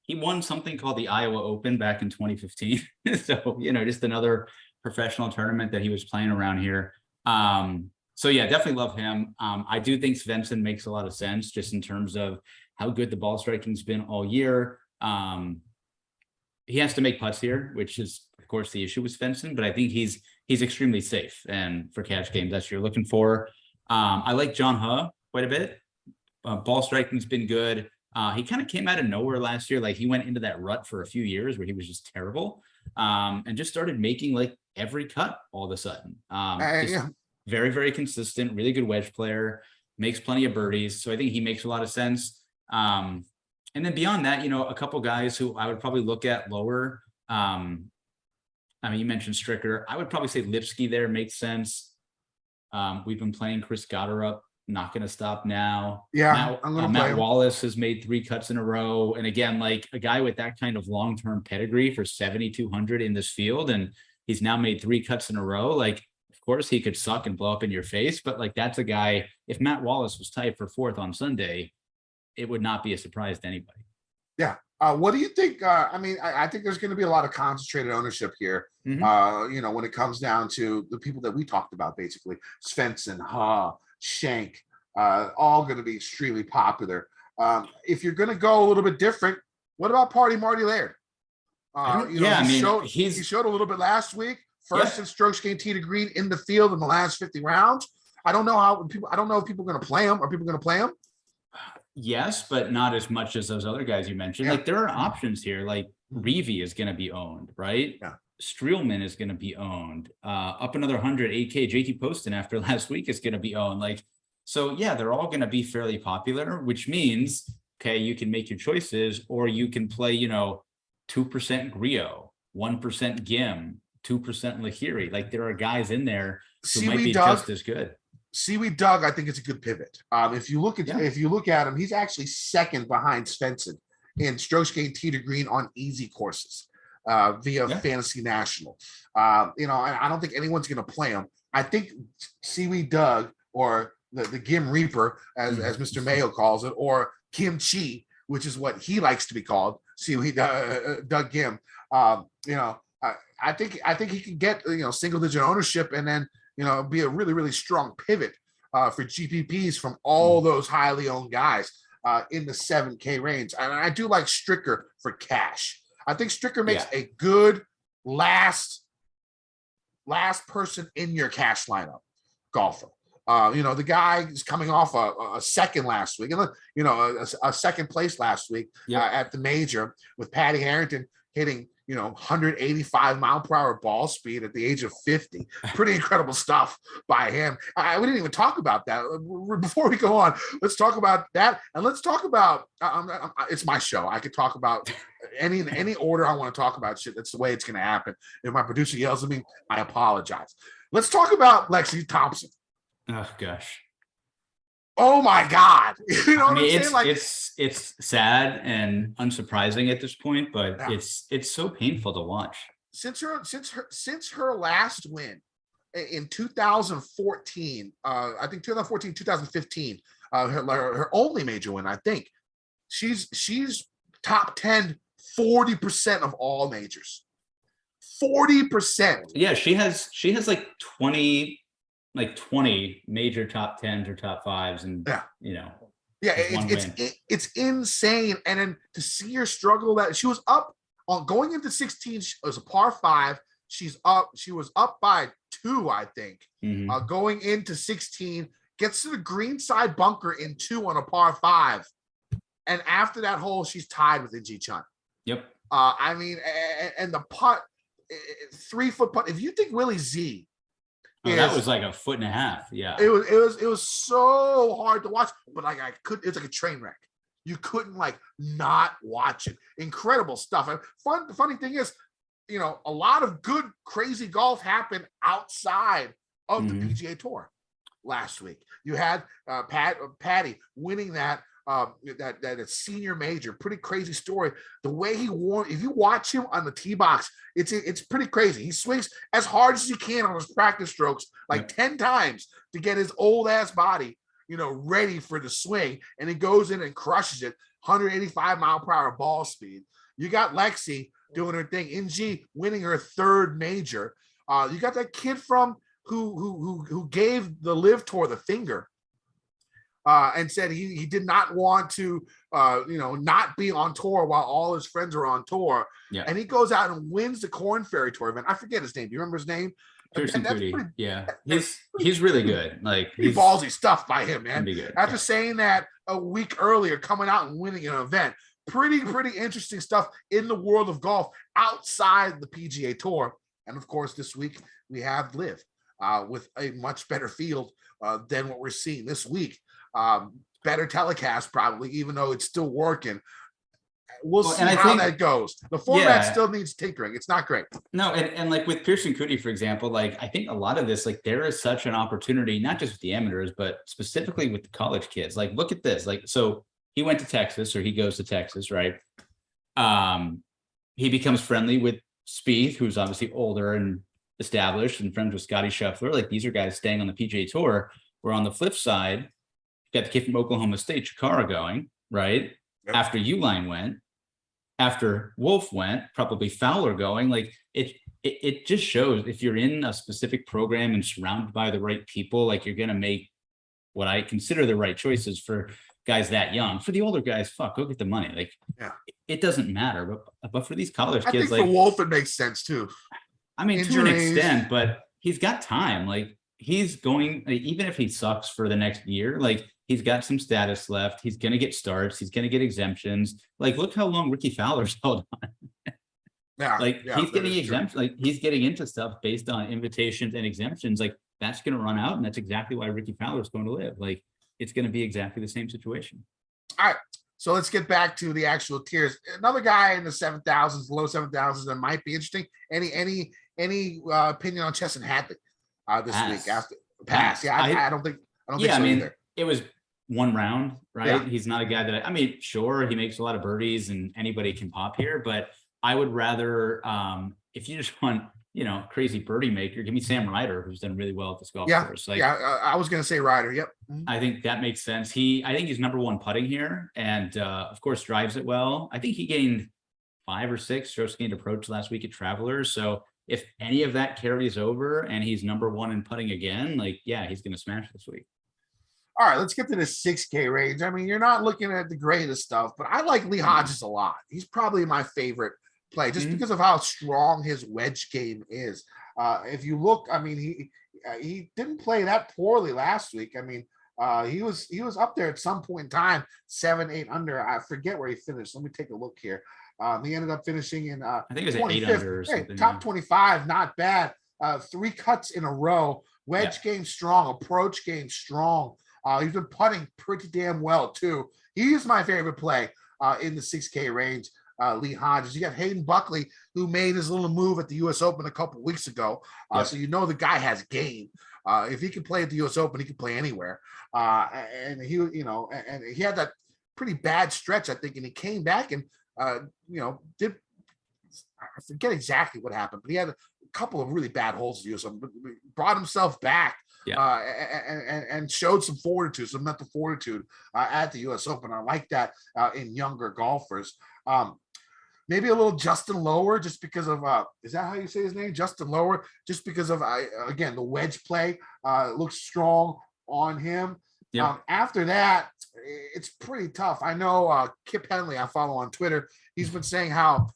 He won something called the Iowa Open back in 2015. So, just another professional tournament that he was playing around here. So yeah, definitely love him. I do think Svensson makes a lot of sense just in terms of how good the ball striking's been all year. He has to make putts here, which is of course the issue with Svensson, but I think he's extremely safe. And for cash games, that's what you're looking for. I like John Huh quite a bit. Ball striking's been good. He kind of came out of nowhere last year. Like he went into that rut for a few years where he was just terrible, and just started making like every cut all of a sudden. Very, very consistent, really good wedge player, makes plenty of birdies. So I think he makes a lot of sense. And then beyond that, a couple guys who I would probably look at lower. I mean, you mentioned Stricker. I would probably say Lipsky there makes sense. We've been playing Chris Gotterup. Not going to stop now. Yeah, Matt Wallace has made 3 cuts in a row. And again, like a guy with that kind of long-term pedigree for 7,200 in this field, and he's now made 3 cuts in a row. Like, of course, he could suck and blow up in your face, but like that's a guy. If Matt Wallace was tied for 4th on Sunday, it would not be a surprise to anybody. Yeah. What do you think? I mean, I think there's going to be a lot of concentrated ownership here. Mm-hmm. When it comes down to the people that we talked about, basically Svensson, Schenk, all going to be extremely popular. If you're going to go a little bit different, what about Marty Laird? He showed a little bit last week. First in strokes gained tee to green in the field in the last 50 rounds. I don't know if people are going to play him. Are people going to play him? Yes, but not as much as those other guys you mentioned. Like there are options here. Like Reeve is going to be owned, right? Yeah. Streelman is going to be owned. Up another 100. AK JT Poston after last week is going to be owned. Like, so yeah, they're all going to be fairly popular, which means okay, you can make your choices, or you can play 2% Grio, 1% Gim, 2% Lahiri. Like there are guys in there who might Seaweed be Doug, just as good. Seaweed Doug, I think it's a good pivot. If you look at him, he's actually second behind Svensson in strokes gained tee to green on easy courses via Fantasy National. I don't think anyone's going to play him. I think Seaweed Doug, or the Gim Reaper, as Mr. Mayo calls it, or Kim Chi, which is what he likes to be called, Seaweed Doug Gim. I think he can get single digit ownership, and then be a really, really strong pivot for GPPs from all those highly owned guys in the 7K range. And I do like Stricker for cash. I think Stricker makes a good last person in your cash lineup golfer. The guy is coming off a second last week, a second place last week at the major, with Patty Harrington hitting 185 mile per hour ball speed at the age of 50. Pretty incredible stuff by him. We didn't even talk about that. Before we go on, let's talk about that. And let's talk about, it's my show. I could talk about any order I want to talk about shit. That's the way it's going to happen. If my producer yells at me, I apologize. Let's talk about Lexi Thompson. Oh gosh. Oh my God. You know what I'm saying? Like, it's sad and unsurprising at this point, but it's so painful to watch. Since her last win in 2014, I think 2014, 2015, her only major win, I think, she's top 10, 40% of all majors. 40%. Yeah, she has like 20 major top 10s or top 5s, and it's insane. And then to see her struggle, that she was up on going into 16, it was a par 5. She was up by 2, I think. Going into 16, gets to the green side bunker in 2 on a par 5, and after that hole, she's tied with Inji Chun. Yep. And the putt, 3-foot putt. If you think Willie Z. That was like a 1.5 foot. Yeah. It was so hard to watch, but it was like a train wreck. You couldn't not watch it. Incredible stuff. And the funny thing is, a lot of good, crazy golf happened outside of the PGA Tour last week. You had Patty winning that senior major. Pretty crazy story. The way he won, if you watch him on the tee box, it's pretty crazy. He swings as hard as he can on his practice strokes, 10 times to get his old ass body, ready for the swing. And he goes in and crushes it, 185 mile per hour ball speed. You got Lexi doing her thing. NG winning her 3rd major. You got that kid from who gave the Live Tour the finger. And said he did not want to, not be on tour while all his friends are on tour. Yeah. And he goes out and wins the Corn Ferry Tour event. I forget his name. Do you remember his name? Pearson Coody. Yeah. He's really good. Pretty ballsy stuff by him, man. Good. After saying that a week earlier, coming out and winning an event. Pretty interesting stuff in the world of golf outside the PGA Tour. And of course, this week we have Live with a much better field than what we're seeing this week. Better telecast probably, even though it's still working. We'll see how that goes. The format still needs tinkering. It's not great. No, and with Pearson Coody, for example, I think a lot of this, there is such an opportunity, not just with the amateurs, but specifically with the college kids. Look at this. So he went to Texas, or he goes to Texas, right? He becomes friendly with Spieth, who's obviously older and established, and friends with Scotty Scheffler. These are guys staying on the PGA Tour. Where on the flip side, got the kid from Oklahoma State, Chikara, going, right? Yep. After Uline went, after Wolf went, probably Fowler going. It just shows, if you're in a specific program and surrounded by the right people, you're going to make what I consider the right choices for guys that young. For the older guys, go get the money. It doesn't matter. But for these college kids, I think for Wolf, it makes sense too. Injuries. To an extent, but he's got time. He's going, even if he sucks for the next year, he's got some status left. He's going to get starts. He's going to get exemptions. Look how long Ricky Fowler's held on. He's getting exemptions. He's getting into stuff based on invitations and exemptions. That's going to run out. And that's exactly why Ricky Fowler's going to Live. It's going to be exactly the same situation. All right. So let's get back to the actual tiers. Another guy in the 7,000s, low 7,000s that might be interesting. Any any opinion on Chesson Hadley this week after pass? Pass. Yeah, I don't think so either. It was one round, right? Yeah. He's not a guy that I mean, sure, he makes a lot of birdies and anybody can pop here, but I would rather if you just want, crazy birdie maker, give me Sam Ryder, who's done really well at this golf course. Like, I was gonna say Ryder. Yep. I think that makes sense. I think he's number one putting here, and of course drives it well. I think he gained 5 or 6 strokes gained approach last week at Travelers. So if any of that carries over and he's number one in putting again, like, yeah, he's gonna smash this week. All right, let's get to the 6K range. I mean, you're not looking at the greatest stuff, but I like Lee Hodges a lot. He's probably my favorite play just because of how strong his wedge game is. If you look, I mean, he didn't play that poorly last week. I mean, he was up there at some point in time, 7, 8 under. I forget where he finished. Let me take a look here. He ended up finishing in I think it was 8 under or something. Top 25, not bad. 3 cuts in a row. Wedge game strong, approach game strong. He's been putting pretty damn well too. He's my favorite play in the 6K range. Lee Hodges. You got Hayden Buckley, who made his little move at the U.S. Open a couple weeks ago. So the guy has game. If he can play at the U.S. Open, he can play anywhere. And he, and he had that pretty bad stretch, I think, and he came back and did. I forget exactly what happened, but he had a couple of really bad holes at the U.S. Open, but brought himself back. And showed some fortitude, some mental fortitude at the U.S. Open. I like that in younger golfers. Maybe a little Justin Lower, just because of is that how you say his name? Justin Lower, just because of again, the wedge play looks strong on him. After that, it's pretty tough. I know Kip Henley, I follow on Twitter. He's been saying how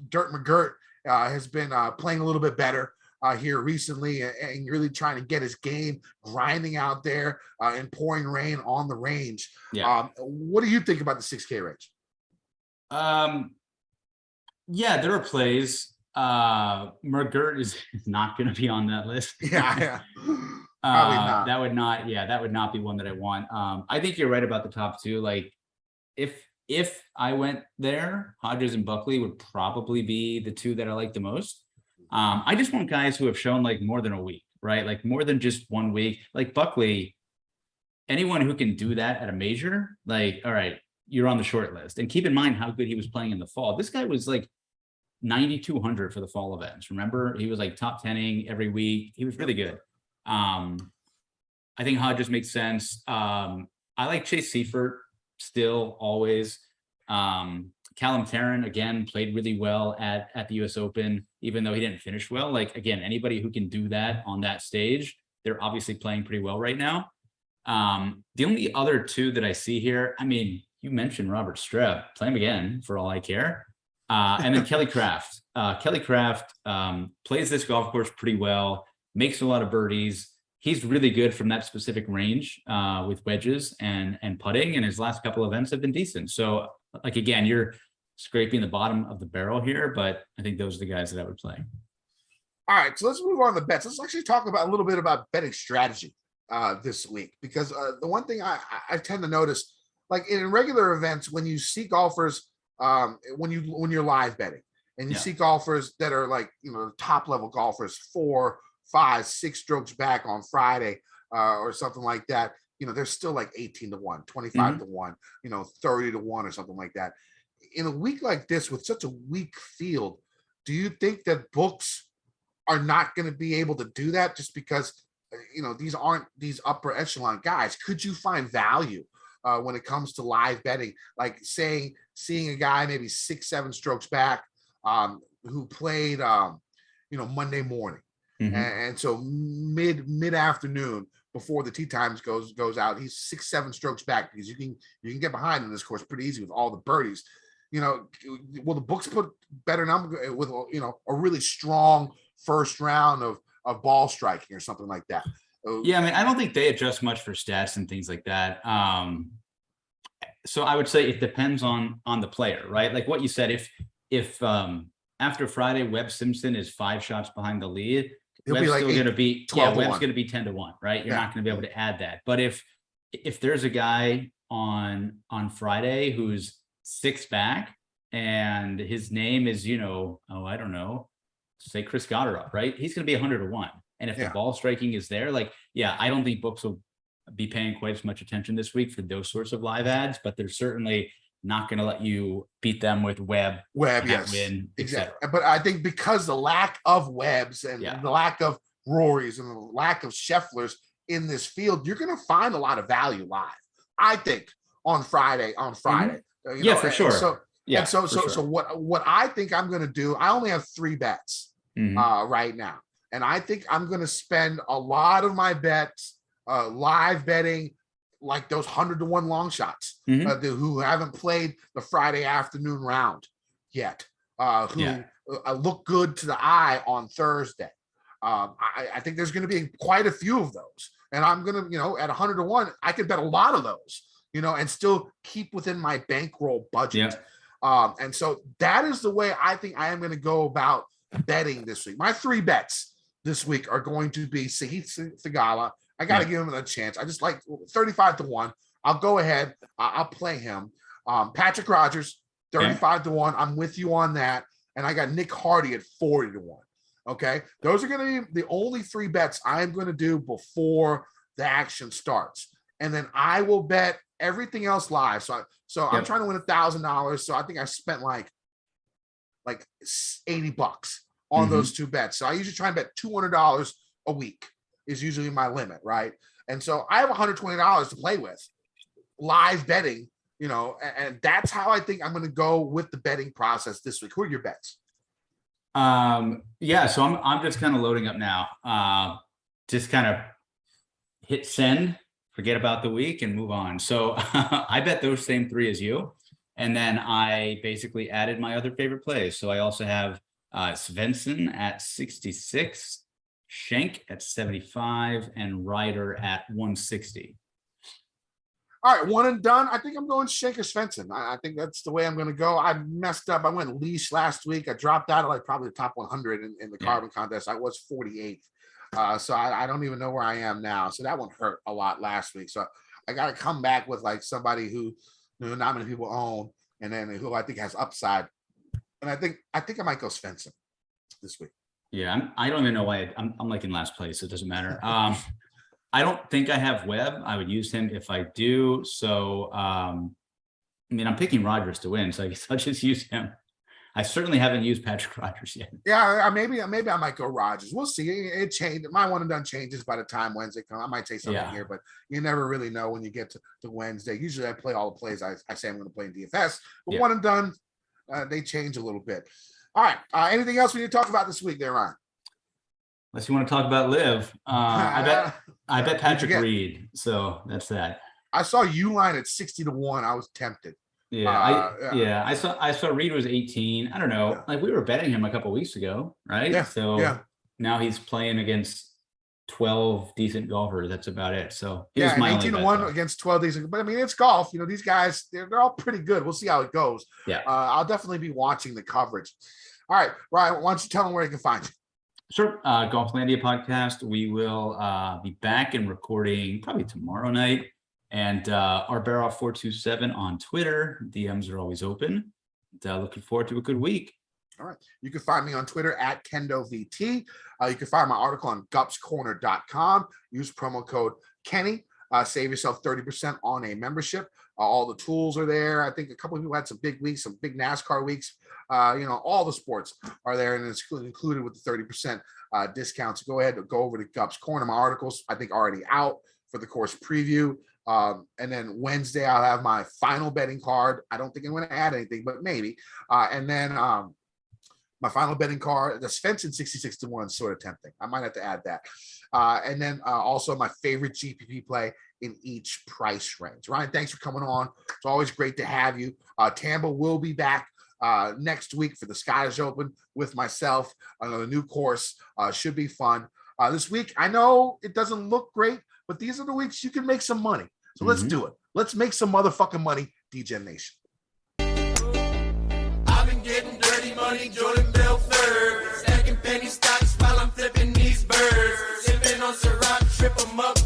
Dirt McGirt has been playing a little bit better here recently and really trying to get his game grinding out there and pouring rain on the range. What do you think about the 6K range? There are plays. McGirt is not going to be on that list. Probably not. That would not be one that I want. I think you're right about the top 2. Like if I went there, Hodges and Buckley would probably be the 2 that I like the most. I just want guys who have shown like more than a week, right? Like more than just 1 week. Like Buckley, anyone who can do that at a major, like, all right, you're on the short list. And keep in mind how good he was playing in the fall. This guy was like 9,200 for the fall events. Remember, he was like top 10ing every week. He was really good. I think Hodges makes sense. I like Chase Seifert still always. Callum Tarrant, again, played really well at the U.S. Open, even though he didn't finish well. Like, again, anybody who can do that on that stage, they're obviously playing pretty well right now. The only other 2 that I see here, I mean, you mentioned Robert Streb, play him again for all I care. And then Kelly Craft. Kelly Craft plays this golf course pretty well, makes a lot of birdies. He's really good from that specific range with wedges and putting, and his last couple events have been decent. So, like, again, you're scraping the bottom of the barrel here, but I think those are the guys that I would play. All right, so let's move on to bets. Let's actually talk about a little bit about betting strategy this week, because the one thing I tend to notice, like in regular events, when you see golfers, when you're live betting, and you see golfers that are like, top level golfers, 4, 5, 6 strokes back on Friday or something like that, they're still like 18-1, 25-1, 30-1 or something like that. In a week like this with such a weak field, do you think that books are not going to be able to do that just because, these aren't these upper echelon guys? Could you find value when it comes to live betting, like seeing a guy maybe 6, 7 strokes back who played, Monday morning? And so mid afternoon before the tee times goes out, he's 6, 7 strokes back, because you can get behind in this course pretty easy with all the birdies. Will the books put better number with a really strong first round of ball striking or something like that? Yeah, I mean, I don't think they adjust much for stats and things like that. So I would say it depends on the player, right? Like what you said, if after Friday Webb Simpson is 5 shots behind the lead, Webb's still going to be 12 Webb's going to be 10-1, right? You're not going to be able to add that. But if there's a guy on Friday who's 6 back and his name is, I don't know, say Chris Goddard, right? He's going to be 100-1. And if the ball striking is there, like, I don't think books will be paying quite as much attention this week for those sorts of live ads, but they're certainly not going to let you beat them with Webb, yes, win, exactly. But I think because the lack of Webbs and the lack of Rorys and the lack of Schefflers in this field, you're going to find a lot of value live, I think, on Friday. Mm-hmm. For sure. So what I think I'm going to do, I only have 3 bets right now. And I think I'm going to spend a lot of my bets live betting, like those 100-1 long shots who haven't played the Friday afternoon round yet, who look good to the eye on Thursday. I think there's going to be quite a few of those. And I'm going to, at 100-1, I could bet a lot of those, and still keep within my bankroll budget. Yeah. And so that is the way I think I am going to go about betting this week. My 3 bets this week are going to be Sahith Theegala. I got to give him a chance. I just like 35-1. I'll go ahead. I'll play him. Patrick Rogers, 35-1. I'm with you on that. And I got Nick Hardy at 40-1. Okay. Those are going to be the only 3 bets I'm going to do before the action starts. And then I will bet everything else live. So I'm trying to win $1,000. So I think I spent like $80 on those 2 bets. So I usually try and bet $200 a week is usually my limit, right? And so I have $120 to play with live betting, and that's how I think I'm going to go with the betting process this week. Who are your bets? So I'm just kind of loading up now. Just kind of hit send, forget about the week and move on. So I bet those same 3 as you. And then I basically added my other favorite plays. So I also have Svensson at 66, Schenk at 75, and Ryder at 160. All right, one and done. I think I'm going Schenk or Svensson. I think that's the way I'm going to go. I messed up. I went leash last week. I dropped out of like probably the top 100 in the carbon contest. I was 48th. So I don't even know where I am now. So that one hurt a lot last week. So I got to come back with like somebody who not many people own, and then who I think has upside. And I think I might go Svensson this week. Yeah, I don't even know why I'm like in last place. So it doesn't matter. I don't think I have Webb. I would use him if I do. So, I'm picking Rogers to win. So I guess I'll just use him. I certainly haven't used Patrick Rogers yet. Yeah, maybe I might go Rogers. We'll see. It changed. My one and done changes by the time Wednesday comes. I might say something here, but you never really know when you get to Wednesday. Usually I play all the plays I say I'm going to play in DFS. But one and done, they change a little bit. All right. Anything else we need to talk about this week there, Ryan? Unless you want to talk about Liv. I bet Patrick Reed. So that's that. I saw Uline at 60-1. I was tempted. I saw Reed was 18. I don't know. Yeah. Like we were betting him a couple of weeks ago, right? Yeah. So now he's playing against 12 decent golfers. That's about it. So 18-1 against 12 decent. But I mean, it's golf. These guys, they're all pretty good. We'll see how it goes. Yeah. I'll definitely be watching the coverage. All right, Ryan, why don't you tell them where they can find you? Sure. Golflandia podcast. We will be back and recording probably tomorrow night. And our Baroff 427 on Twitter. DMs are always open. Looking forward to a good week. All right. You can find me on Twitter at KendoVT. You can find my article on gupscorner.com. Use promo code Kenny. Save yourself 30% on a membership. All the tools are there. I think a couple of people had some big weeks, some big NASCAR weeks. All the sports are there, and it's included with the 30% discount. So go ahead and go over to Gups Corner. My articles, I think, already out for the course preview. And then Wednesday, I'll have my final betting card. I don't think I'm going to add anything, but maybe. And then my final betting card, the Svensson 66-1 is sort of tempting. I might have to add that. And then also my favorite GPP play in each price range. Ryan, thanks for coming on. It's always great to have you. Tampa will be back next week for the Scottish Open with myself on a new course. Should be fun. This week, I know it doesn't look great, but these are the weeks you can make some money. So let's do it. Let's make some motherfucking money, Degen Nation. I've been getting dirty money, Jordan Belfort. Stacking penny stocks while I'm flipping these birds. Sipping on Ciroc, trip 'em up.